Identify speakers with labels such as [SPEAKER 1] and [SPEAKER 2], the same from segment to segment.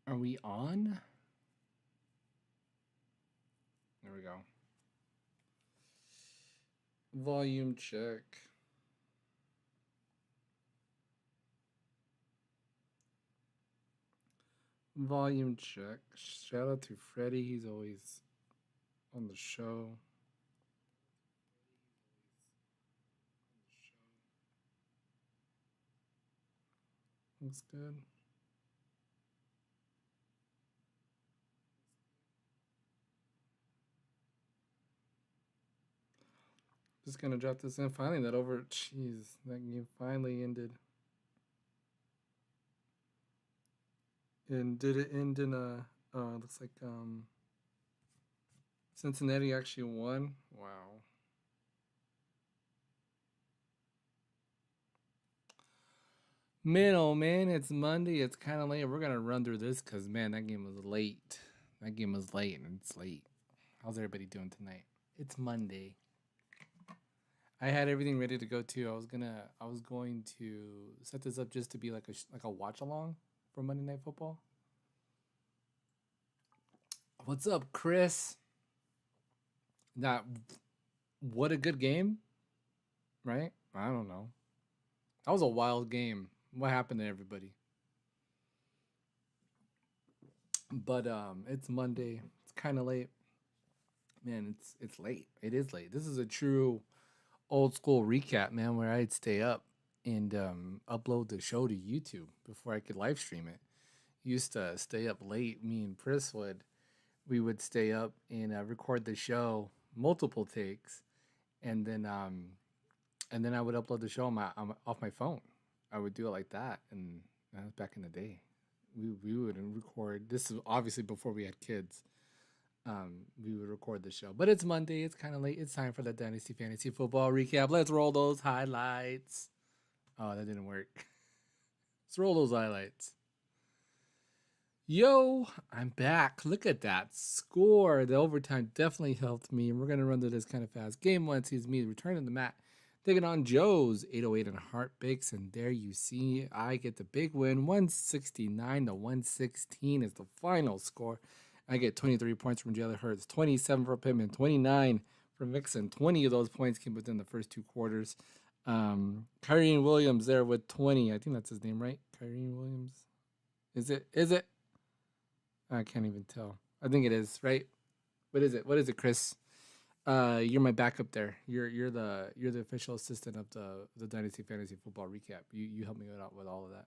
[SPEAKER 1] Are we on? There we go. Volume check. Volume check. Shout out to Freddie. He's always on the show. Looks good. Just gonna drop this in. Finally, that over. Jeez, that game finally ended. And did it end in a? Looks like Cincinnati actually won. Wow. Man, oh man, it's Monday. It's kind of late. We're gonna run through this because man, that game was late. That game was late, and it's late. How's everybody doing tonight? It's Monday. I had everything ready to go too. I was going to set this up just to be like a watch along for Monday Night Football. What's up, Chris? That what a good game, right? I don't know. That was a wild game. What happened to everybody? But it's Monday. It's kind of late. Man, it's late. It is late. This is a true old school recap, man, where I'd stay up and upload the show to YouTube before I could live stream it. Used to stay up late. Me and Chris we would stay up and record the show, multiple takes, and then I would upload the show off my phone. I would do it like that, and that was back in the day. We would record. This is obviously before we had kids. We would record the show, but it's Monday. It's kind of late. It's time for the Dynasty Fantasy Football recap. Let's roll those highlights. Oh, that didn't work. Let's roll those highlights. Yo, I'm back. Look at that score. The overtime definitely helped me. And we're going to run through this kind of fast. Game one sees me returning the mat, taking on Joe's 808 and Heart Bakes. And there you see, I get the big win. 169 to 116 is the final score. I get 23 points from Jalen Hurts, 27 for Pittman, 29 for Mixon. 20 of those points came within the first two quarters. Kyrie Williams there with 20. I think that's his name, right? Kyrie Williams. Is it? Is it? I can't even tell. I think it is, right? What is it? What is it, Chris? You're my backup there. You're the official assistant of the Dynasty Fantasy Football recap. You helped me out with all of that.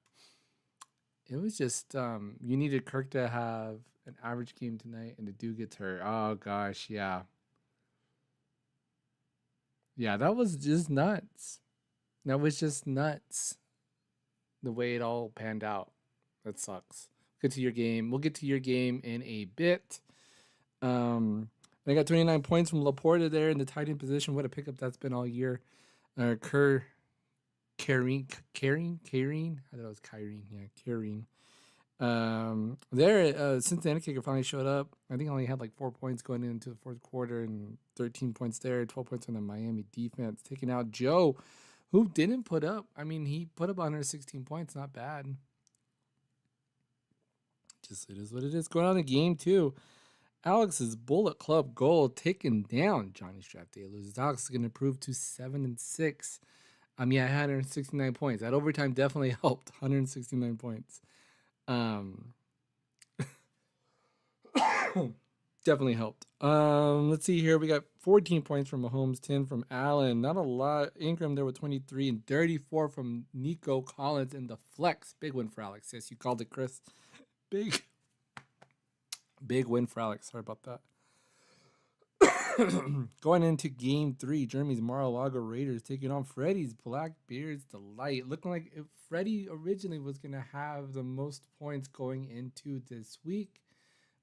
[SPEAKER 1] It was just you needed Kirk to have an average game tonight, and the dude gets hurt. Oh gosh, yeah, yeah. That was just nuts. That was just nuts. The way it all panned out. That sucks. Get to your game. We'll get to your game in a bit. I got 29 points from Laporta there in the tight end position. What a pickup that's been all year. Kareen. I thought it was Kyrene. Yeah, Kareen. Cincinnati kicker finally showed up. I think I only had like 4 points going into the fourth quarter and 13 points there, 12 points on the Miami defense, taking out Joe, who didn't put up. I mean, he put up 116 points, not bad. Just it is what it is. Going on the game too. Alex's Bullet Club goal taken down Johnny Strap Dalos. Alex is going to improve to 7-6. Yeah, I had 169 points. That overtime definitely helped. 169 points. Definitely helped. Let's see here. We got 14 points from Mahomes, 10 from Allen. Not a lot. Ingram there with 23 and 34 from Nico Collins in the flex. Big win for Alex. Yes, you called it, Chris. Big win for Alex. Sorry about that. Going into game 3, Jeremy's Mar-a-Lago Raiders taking on Freddie's Blackbeard's Delight. Looking like if Freddie originally was going to have the most points going into this week,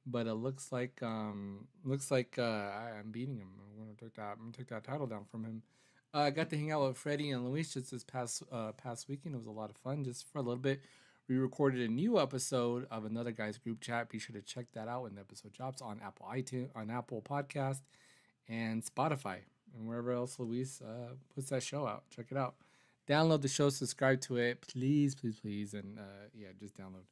[SPEAKER 1] but it looks like I'm beating him. I'm gonna take that title down from him. I got to hang out with Freddie and Luis just this past weekend. It was a lot of fun, just for a little bit. We recorded a new episode of Another Guy's Group Chat. Be sure to check that out when the episode drops on Apple Podcast, and Spotify, and wherever else Luis puts that show out. Check it out. Download the show, subscribe to it, please, and yeah, just download.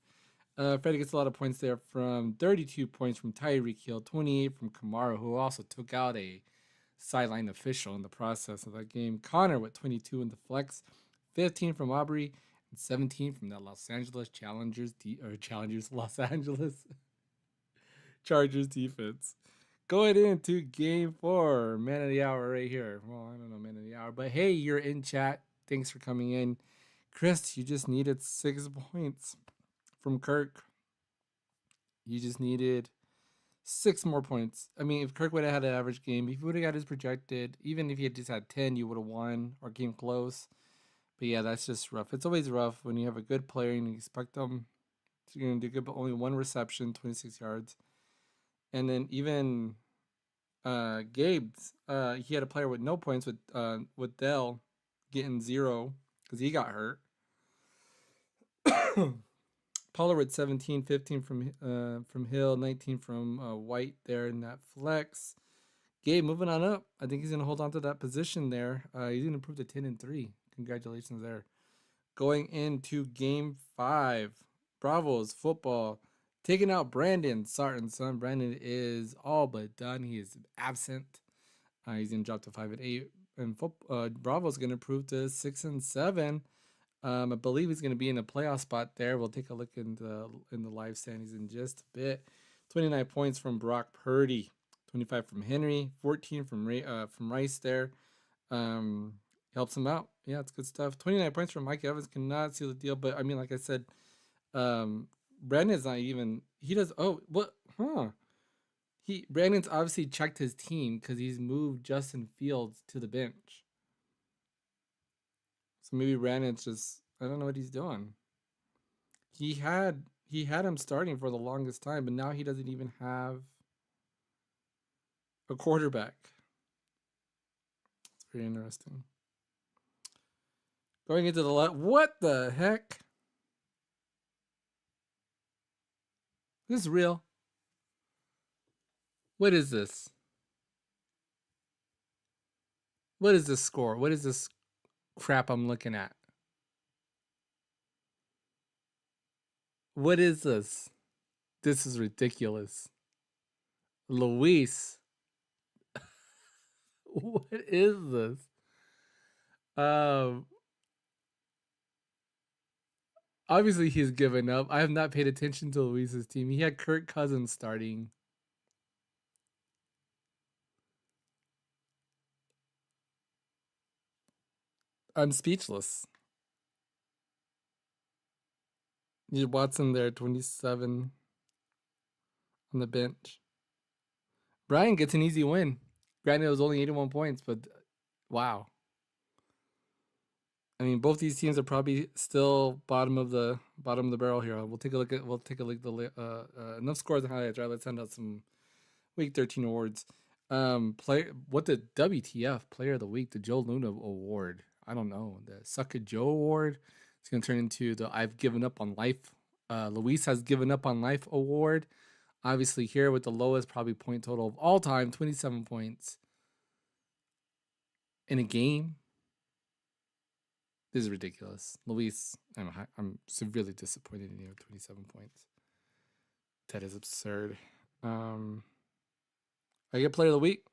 [SPEAKER 1] Freddie gets a lot of points there from 32 points from Tyreek Hill, 28 from Kamara, who also took out a sideline official in the process of that game. Connor with 22 in the flex, 15 from Aubrey, and 17 from the Los Angeles Los Angeles Chargers defense. Going into game 4, man of the hour right here. Well, I don't know, man of the hour, but hey, you're in chat. Thanks for coming in. Chris, you just needed 6 points from Kirk. You just needed 6 more points. I mean, if Kirk would have had an average game, if he would have got his projected, even if he had just had 10, you would have won or came close. But yeah, that's just rough. It's always rough when you have a good player and you expect them to do good, but only 1 reception, 26 yards. And then even Gabe's, he had a player with no points with Dell getting 0 because he got hurt. Pollard with 17, 15 from Hill, 19 from White there in that flex. Gabe moving on up. I think he's gonna hold on to that position there. He's gonna improve to 10-3. Congratulations there. Going into game 5, Bravos football taking out Brandon Sarton's son. Brandon is all but done. He is absent. He's gonna drop to 5-8, and Bravos gonna improve to 6-7. I believe he's going to be in a playoff spot there. We'll take a look in the live standings in just a bit. 29 points from Brock Purdy, 25 from Henry, 14 from Rice there. Helps him out. Yeah, it's good stuff. 29 points from Mike Evans cannot seal the deal, but I mean, like I said, Brandon's not even. He does. Oh, what? Huh? Brandon's obviously checked his team because he's moved Justin Fields to the bench. So maybe Brandon's just, I don't know what he's doing. He had him starting for the longest time, but now he doesn't even have a quarterback. It's very interesting. Going into the left, what the heck? This is real. What is this? What is this score? What is this crap I'm looking at? What is this? This is ridiculous. Luis. What is this? Obviously he's given up. I have not paid attention to Luis's team. He had Kirk Cousins starting. I'm speechless. You Watson there, 27 on the bench. Brian gets an easy win. Granted, it was only 81 points, but wow. I mean, both these teams are probably still bottom of the barrel here. We'll take a look at the enough scores and highlights. Right, let's send out some Week 13 awards. What the WTF Player of the Week, the Joe Luna Award. I don't know, the Suck It Joe Award. It's gonna turn into the I've Given Up on Life. Luis has given up on life award. Obviously, here with the lowest probably point total of all time, 27 points in a game. This is ridiculous. Luis, I'm severely disappointed in you with 27 points. That is absurd. I get Player of the Week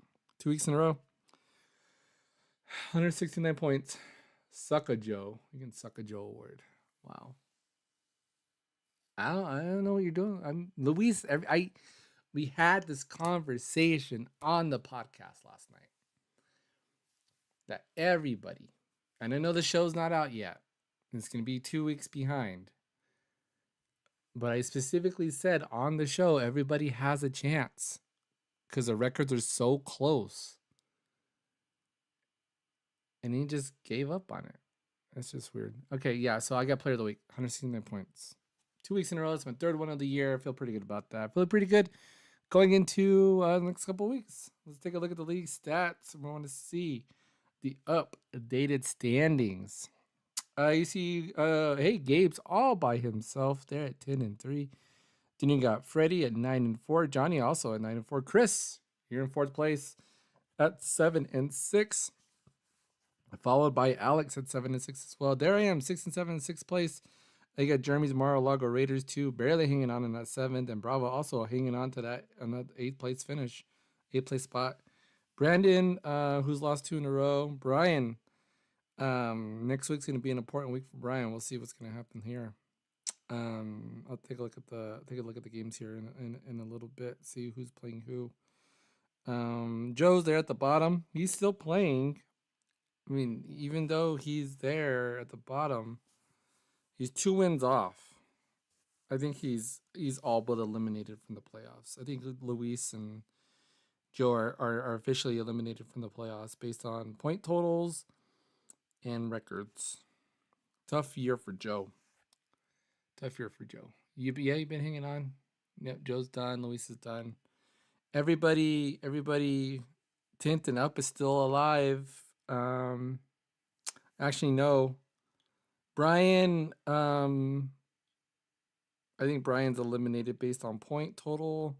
[SPEAKER 1] 2 weeks in a row. 169 points. Suck a Joe. You can Suck a Joe award. Wow. I don't know what you're doing. Luis. We had this conversation on the podcast last night that everybody, and I know the show's not out yet. It's going to be 2 weeks behind. But I specifically said on the show, everybody has a chance because the records are so close. And he just gave up on it. That's just weird. Okay, yeah, so I got Player of the Week, 169 points. 2 weeks in a row. It's my 3rd one of the year. I feel pretty good about that. I feel pretty good going into the next couple of weeks. Let's take a look at the league stats. We want to see the updated standings. You see, hey, Gabe's all by himself there at 10-3. Then you got Freddie at 9-4. Johnny also at 9-4. Chris, you're in 4th place at 7-6. Followed by Alex at 7-6 as well. There I am, 6-7 in 6th place. They got Jeremy's Mar-a-Lago Raiders too, barely hanging on in that 7th, and Bravo also hanging on to that on that 8th place finish, 8th place spot. Brandon, who's lost 2 in a row. Brian, next week's gonna be an important week for Brian. We'll see what's gonna happen here. I'll take a look at the games here in a little bit. See who's playing who. Joe's there at the bottom. He's still playing. I mean, even though he's there at the bottom, he's 2 wins off. I think he's all but eliminated from the playoffs. I think Luis and Joe are officially eliminated from the playoffs based on point totals and records. Tough year for Joe. Tough year for Joe. You've been hanging on. Yep, Joe's done. Luis is done. Everybody, Tint and Up is still alive. Actually, no. Brian, I think Brian's eliminated based on point total.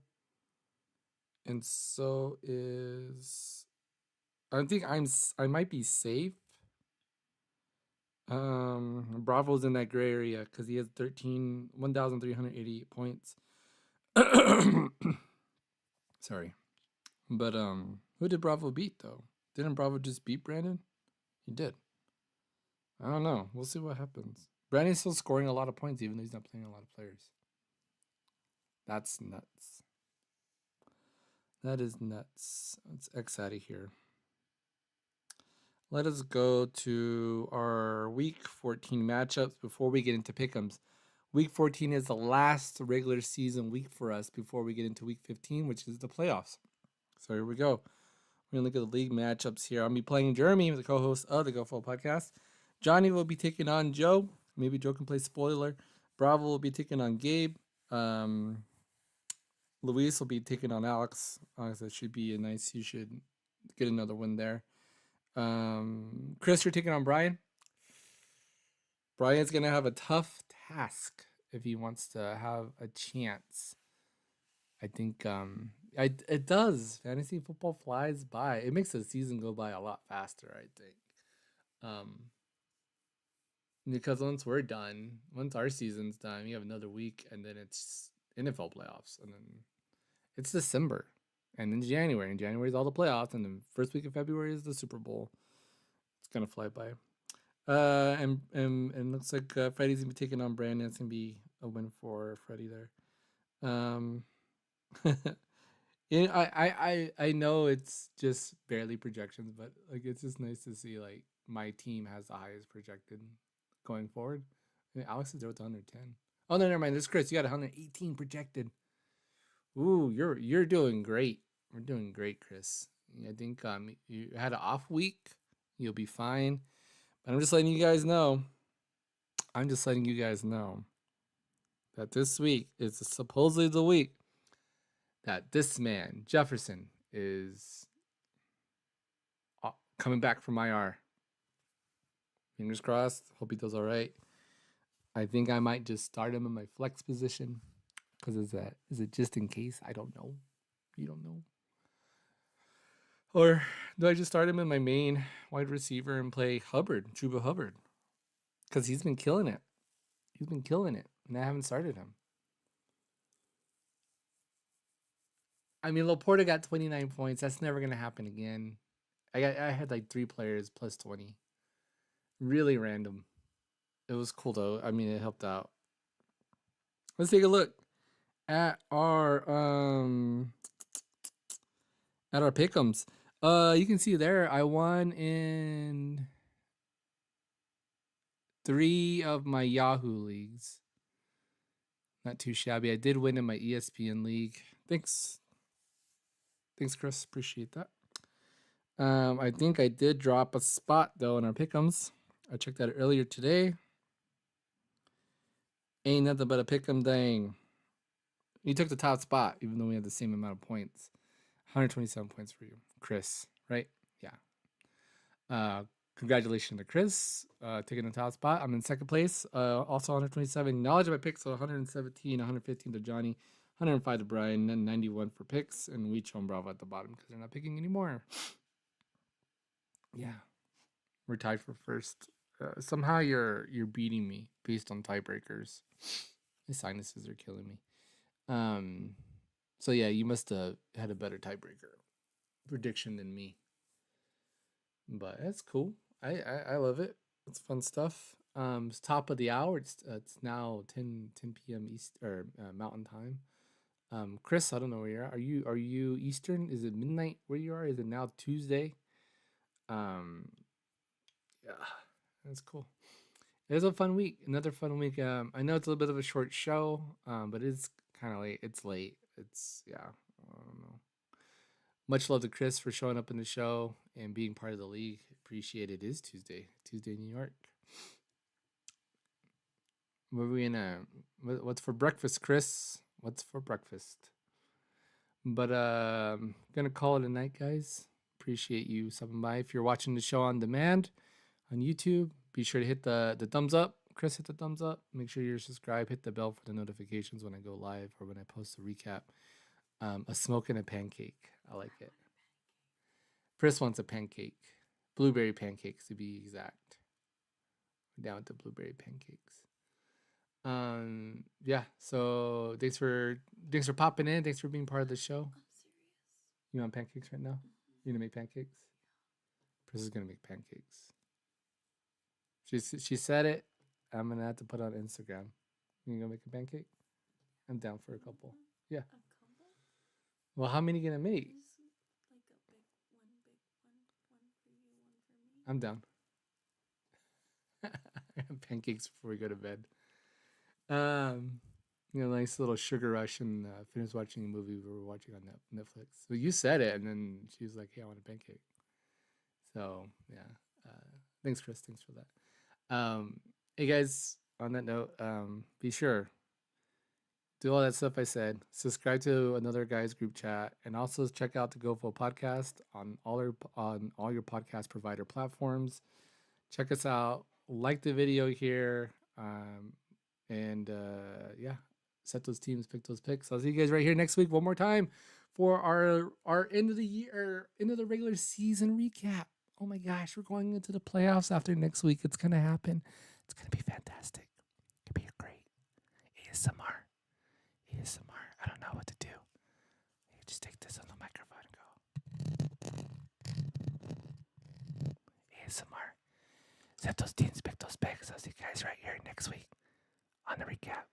[SPEAKER 1] And so is I think I might be safe. Bravo's in that gray area because he has 1,388 points. Sorry. But who did Bravo beat though? Didn't Bravo just beat Brandon? He did. I don't know. We'll see what happens. Brandon's still scoring a lot of points even though he's not playing a lot of players. That's nuts. That is nuts. Let's X out of here. Let us go to our Week 14 matchups before we get into pick'ems. Week 14 is the last regular season week for us before we get into Week 15, which is the playoffs. So here we go. We're going to look at the league matchups here. I'll be playing Jeremy, the co-host of the Go Full podcast. Johnny will be taking on Joe. Maybe Joe can play spoiler. Bravo will be taking on Gabe. Luis will be taking on Alex. That should be you should get another win there. Chris, you're taking on Brian. Brian's going to have a tough task if he wants to have a chance. I think it does. Fantasy football flies by. It makes the season go by a lot faster, I think. Because once we're done, once our season's done, we have another week, and then it's NFL playoffs, and then it's December, and then January. And January is all the playoffs, and then first week of February is the Super Bowl. It's gonna fly by. And looks like Freddie's gonna be taking on Brandon. It's gonna be a win for Freddie there. I know it's just barely projections, but like it's just nice to see like my team has the highest projected going forward. I mean, Alex is there with 110. Oh no, never mind. There's Chris. You got 118 projected. Ooh, you're doing great. We're doing great, Chris. I think you had an off week. You'll be fine. But I'm just letting you guys know. That this week is supposedly the week that this man, Jefferson, is coming back from IR. Fingers crossed. Hope he does all right. I think I might just start him in my flex position. Because is it just in case? I don't know. You don't know. Or do I just start him in my main wide receiver and play Chuba Hubbard? Because he's been killing it. And I haven't started him. I mean, Laporta got 29 points. That's never going to happen again. I had like 3 players plus 20. Really random. It was cool though. I mean, it helped out. Let's take a look at our pick'ems. You can see there I won in 3 of my Yahoo leagues. Not too shabby. I did win in my ESPN league. Thanks, Chris. Appreciate that. I think I did drop a spot though in our pick'ems. I checked that earlier today. Ain't nothing but a pick'em dang. You took the top spot, even though we had the same amount of points. 127 points for you, Chris, right? Yeah. Congratulations to Chris, taking the top spot. I'm in second place, also 127. Knowledge of my picks, so 117, 115 to Johnny, 105 to Brian, and 91 for picks, and Weech and Bravo at the bottom because they're not picking anymore. Yeah. We're tied for first Somehow you're beating me based on tiebreakers. My sinuses are killing me. Um, so yeah, you must have had a better tiebreaker prediction than me. But that's cool. I love it. It's fun stuff. It's top of the hour. It's now 10 p.m. East or Mountain Time. Chris, I don't know where you're at. Are you Eastern? Is it midnight where you are? Is it now Tuesday? Um, yeah, that's cool. It was a fun week. Another fun week. I know it's a little bit of a short show, but it's kind of late. It's late. It's yeah. I don't know. Much love to Chris for showing up in the show and being part of the league. Appreciate it. It is Tuesday in New York. What are we in? What's for breakfast, Chris? What's for breakfast? But gonna call it a night, guys. Appreciate you stopping by. If you're watching the show on demand on YouTube, be sure to hit the thumbs up. Chris, hit the thumbs up. Make sure you're subscribed. Hit the bell for the notifications when I go live or when I post a recap. A smoke and a pancake. I like it. Chris wants a pancake. Blueberry pancakes to be exact. We're down with the blueberry pancakes. Yeah, so thanks for popping in. Thanks for being part of the show. You want pancakes right now? You gonna make pancakes? Chris is gonna make pancakes. She said it. I'm gonna have to put it on Instagram. You gonna make a pancake? I'm down for a couple. Yeah. Well, how many you gonna make? I'm down. Pancakes before we go to bed. Um, nice little sugar rush and finish watching a movie we were watching on Netflix. So you said it, and then she was like, "Hey, I want a pancake." So yeah, thanks, Chris. Thanks for that. Hey guys, on that note, be sure do all that stuff I said. Subscribe to another guys group chat, and also check out the GoFo podcast on all your podcast provider platforms. Check us out. Like the video here, and yeah, set those teams, pick those picks. I'll see you guys right here next week one more time for our end of the year, end of the regular season recap. Oh my gosh, we're going into the playoffs after next week. It's gonna happen. It's gonna be fantastic. It's gonna be great. ASMR. ASMR. I don't know what to do. You just take this on the microphone and go. ASMR. Set those teams, pick those picks. I'll see you guys right here next week on the recap.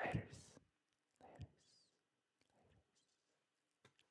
[SPEAKER 1] Later.